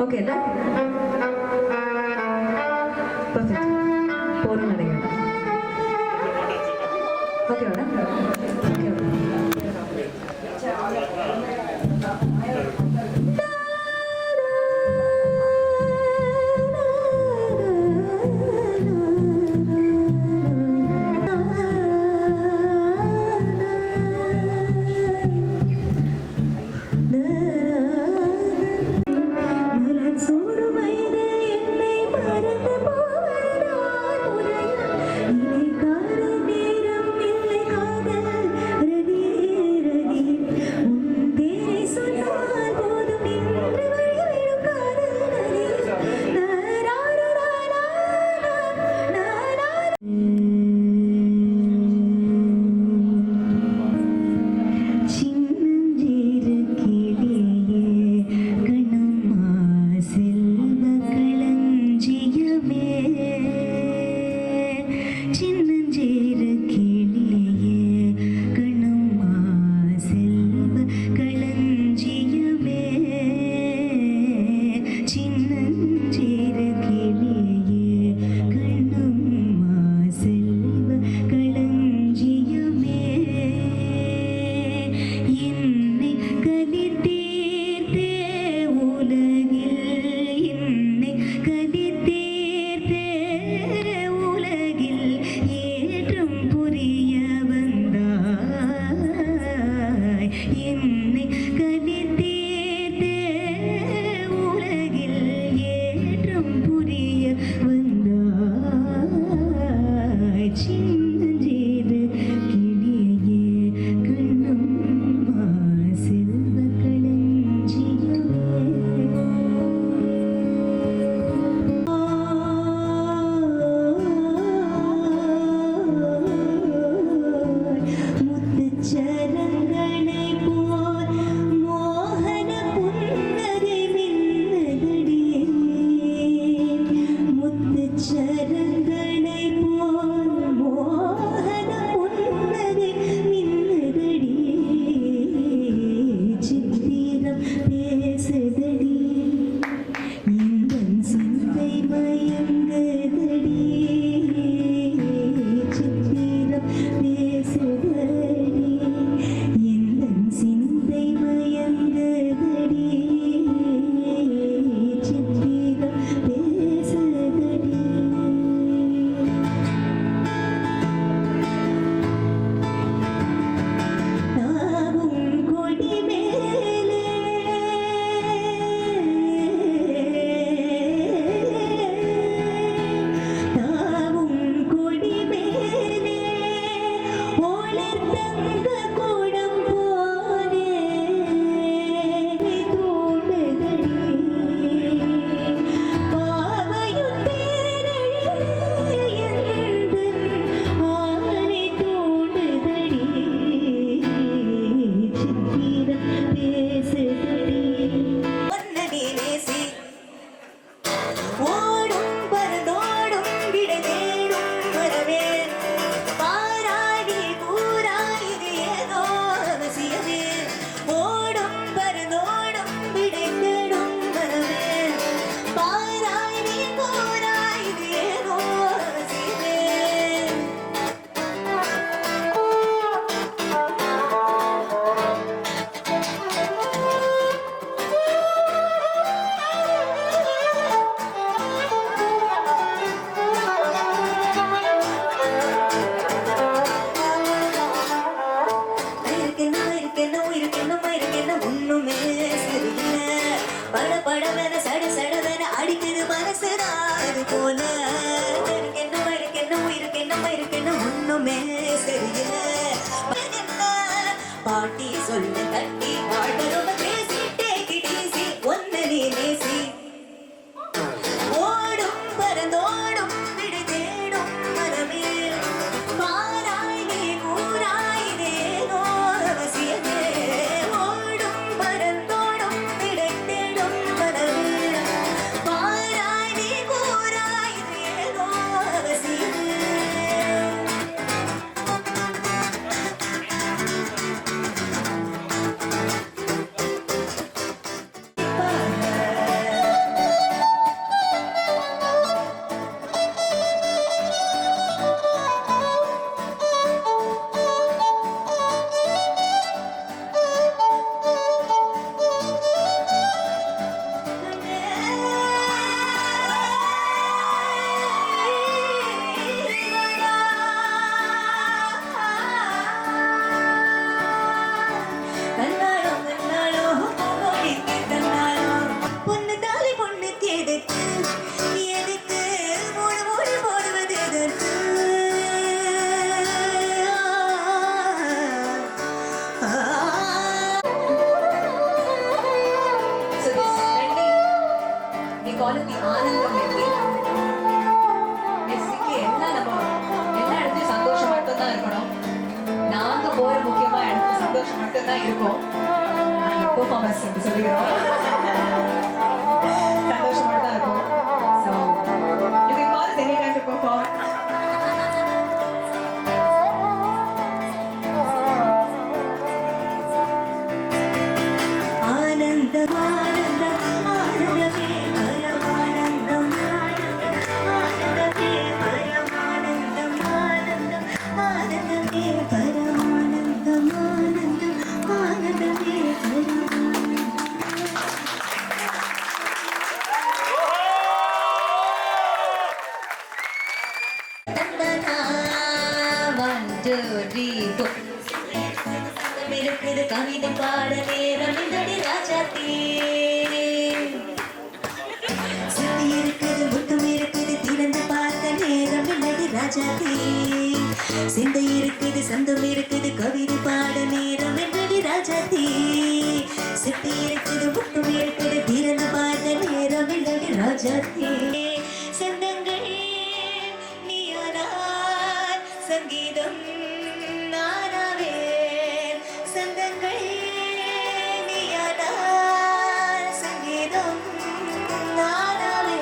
ஓகேண்ணா, பர்ஃபெக்ட். போகிறோம்னு நினைக்கிறேன். ஓகேவாண்ணா? ஓகே. பாட்டி சொல்ல தட்டி வாழ்வரும் பேசி டேக் இட் ஈஸி ஒன்னு நீ நேசி ஓடும் பரந்தோடும் விடை தேடும் மரமே பாராய் நீ கூறாய் தேனோ அவசியமே ஓடும் பரந்தோடும் விடை தேடும் மரமே பாராய் நீ கூறாய் தேனோ அவசியமே. தான் இருக்கும் பெர்ஃபார்மன்ஸ் என்று சொல்லுகிறோம் சந்தோஷமா தான் இருக்கும் so you can pass any time to perform ஆனந்தம் ஆனந்தம் ஆனந்தமே பரமானந்தம் ஆனந்தமே பரமானந்தம் ஆனந்தம் ஆனந்தமே பரமானந்தம் ஆனந்தம் ஆனந்தமே பரமானந்தம் One, two, three, four. இருக்குது கவிதை பாட நேரம் இல்லடி ராஜாத்தி சுத்தி இருக்குது முத்தம் இருக்குது திறந்து பார்க்க நேரம் இல்லடி ராஜாத்தி சிந்தை இருக்குது சந்தம் இருக்குது கவிதை பாட நேரம் இல்லடி ராஜாத்தி சுத்தி இருக்குது முத்தம் இருக்குது திறந்து பார்க்க நேரம் இல்லடி ராஜாத்தி சந்தங்கள் நீயானார் சங்கீதம் நானாவே சந்தங்கள் நீயானார் சங்கீதம் நானாவே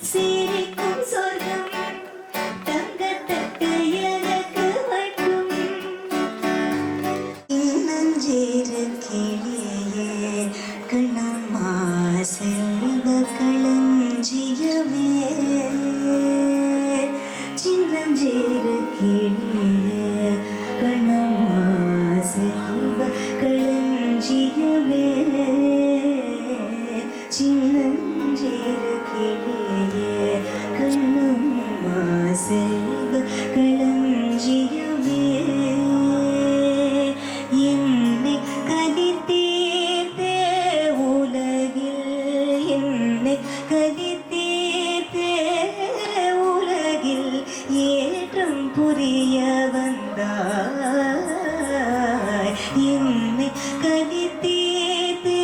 சிரிக்கும் சொர்க்கம் தங்கத்தட்டு எனக்கு வைக்கும் நஞ்சேறு கிளியே கண்ணம்மா செல்வ களஞ்சியமே சின்னஞ்சேறு கிளியே கண்ணம்மா செல்வ களஞ்சியமே சின்னஞ்சேறு கிளியே கண்ணம்மா செல்வ களஞ்சியமே என்னை கதித்தீர்த்தே உலகில் என்னை கதித்தீர்த்தே உலகில் ஏற்றம் புரிய வந்தாய் என்னை கதித்தீர்த்தே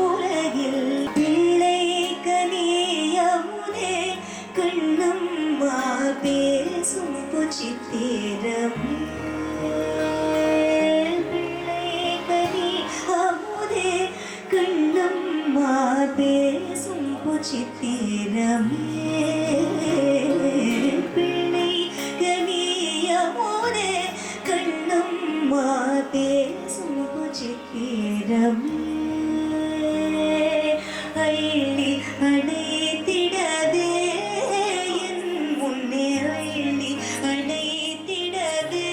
உலகில் பிள்ளை கனியமுதே கண்ணம்மா பேசும் புச்சித்திரமே பிள்ளை கனி அமுதே கண்ணம்மா பேசும் புச்சித்திரமே பிள்ளை கனியமுதே கண்ணம்மா பேசும் புச்சித்திரமே அள்ளி அணைத்திடவே என் முன்னே அள்ளி அணைத்திடவே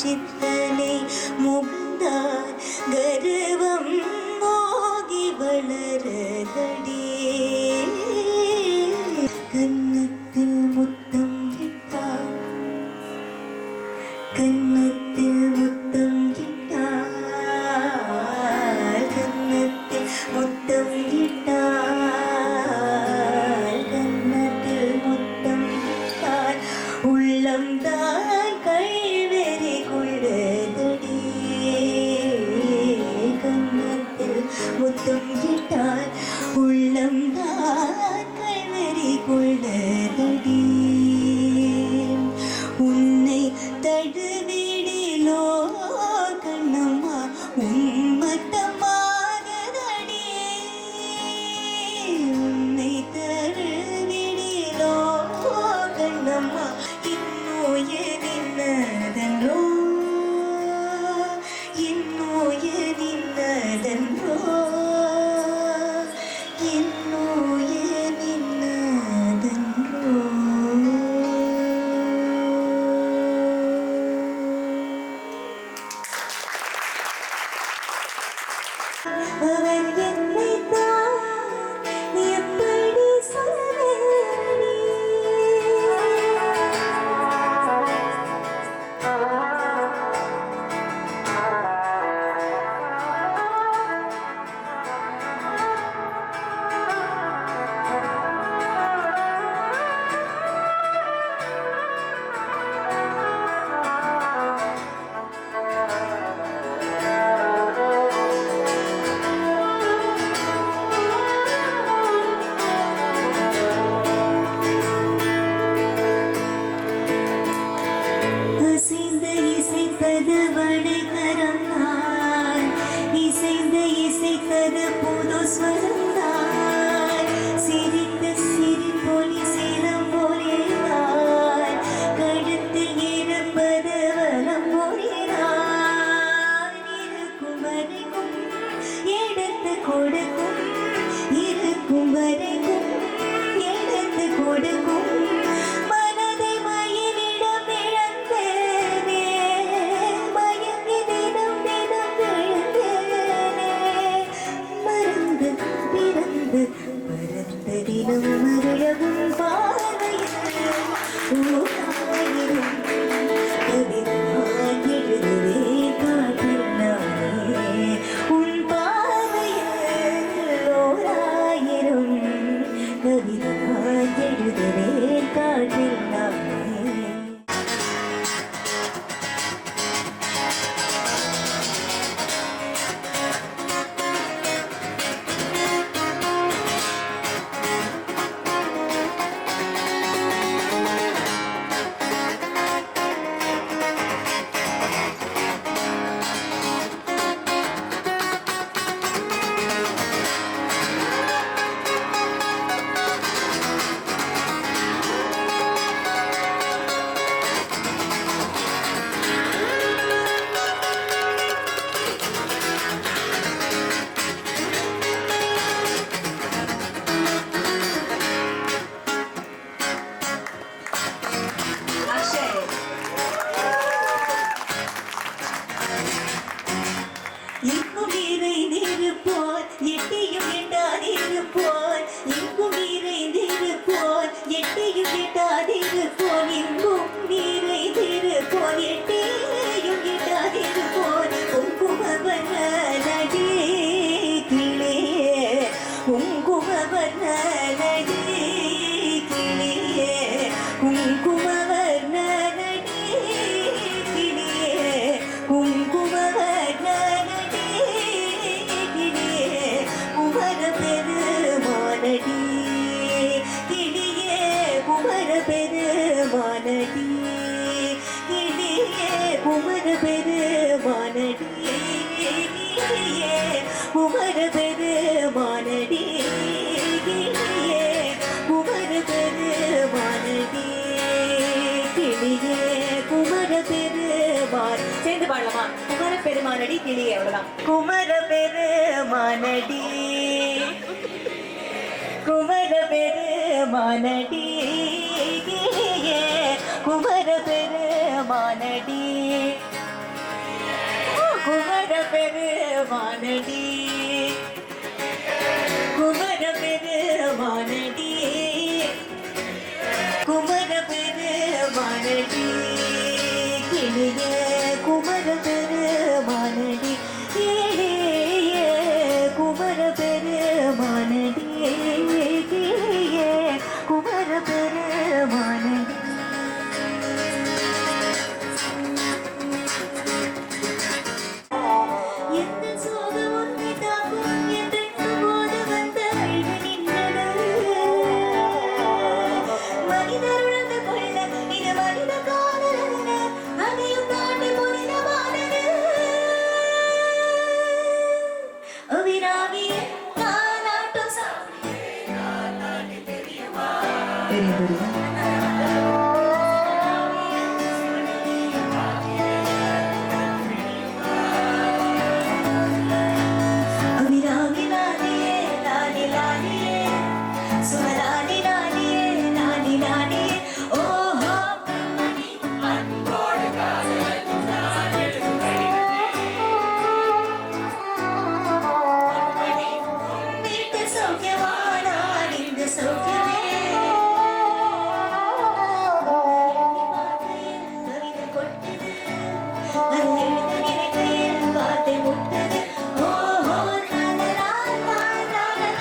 சித்தனை முகந்தார் கர்வம் மோகி வளரதடி கன்னத்தில் முத்தம் இட்டார் கன்னத்தில் முத்தம் இட்டார் கன்னத்தில் முத்தம் இட்டார் கன்னத்தில் முத்தம் இட்டார் உள்ளம் தான் கைவெறி கொள்ளுதடி கன்னத்தில் முத்தம் இட்டார் உள்ளம் தான் கைவெறி கொள்ளுதடி உன்னை தடுவிடிலோ கண்ணம்மா உன்மத்தமாகதடி உன்னை தடுவிடிலோ கண்ணம்மா இன்னுயரின்னதன்றோ இன்னுயரின்னதன்றோ அவர் என்னை தான் எப்படி சொல்லி அசைந்து இசைத்தது வடைகரம் தான் இசைந்து இசைத்தது புது ஸ்வரம் தான் சிரித்து சிரிப்பொலி சிரம் மொழிதான் கழுத்தில் இருப்பது வரம் மொழிதான் இருக்கும் வரைக்கும் எடுத்து கொடுக்கும் இருக்கும் வரைக்கும் எடுத்து கொடுக்கும் மனதை மயிலிடம் இழந்தேனே மயங்கி தினம் தினம் இழந்தேனே மறந்து பிறந்து பறந்த தினம் மருளவும் பார்வையில் ஊராயிரம் கவிதான் எழுதுவே காட்டில் நானே உன் பார்வையில் ஓராயிரம் கவிதான் எழுதுவே காட்டில் நானே Akshay. எங்கும் நிறைந்திருப்போர் எட்டியும் எட்டாதிருப்போர் எங்கும் நிறைந்திருப்போர் எட்டியும் எட்டாதிருப்போர் எங்கும் நிறைந்திருப்போர் எட்டியும் எட்டாதிருப்போர் குங்குமவன நடி கிளியே குங்குமவன நடி கிளியே குங்குமவன நடி கிளியே குங்குமவன குமர பெருமானடி கிளியே குமர பெருமானடி கிளியே குமர பெருமானடி கிளியே குமர பெருமானடி கிளியே குமர பெருமானடி கிளியே குமர பெருமான் சேர்ந்து பாடலாமா? குமர பெருமானடி கிளியே, அவ்வளவுதான். குமர பெருமானடி குமர பெருமானடி கிளியே குமர பெருமானடி குமர பெருமானடி குமர பெருமானடி குமர பெருமானடி கிளிய குமர பெருமானடி குமர பெருமானடி கிளிய குமர பெருமானடி எந்த சோகம் உன்னை தாக்கும் என்றென்று போது வந்த அழிவு நின்றது மனிதர் உணர்ந்து கொள்ள இது மனித காதலல்ல அதையும் தாண்டி புனிதமானது அபிராமியே தாலாட்டும் தெரியும் தெரியும் அபிராமி நானியே நானி நானியே சுமராணி நானியே நானி நானியே ஓஹோ வீட்டு சௌக்கியமா நான் இந்த சௌக்கியமே கவிதை கொட்டது அது எழுத நினைக்கையில் வார்த்தை முட்டது ஓஹோ லாலலா, லாலலா.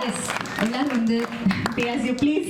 எஸ் எல்லாரும் வந்து pay as you please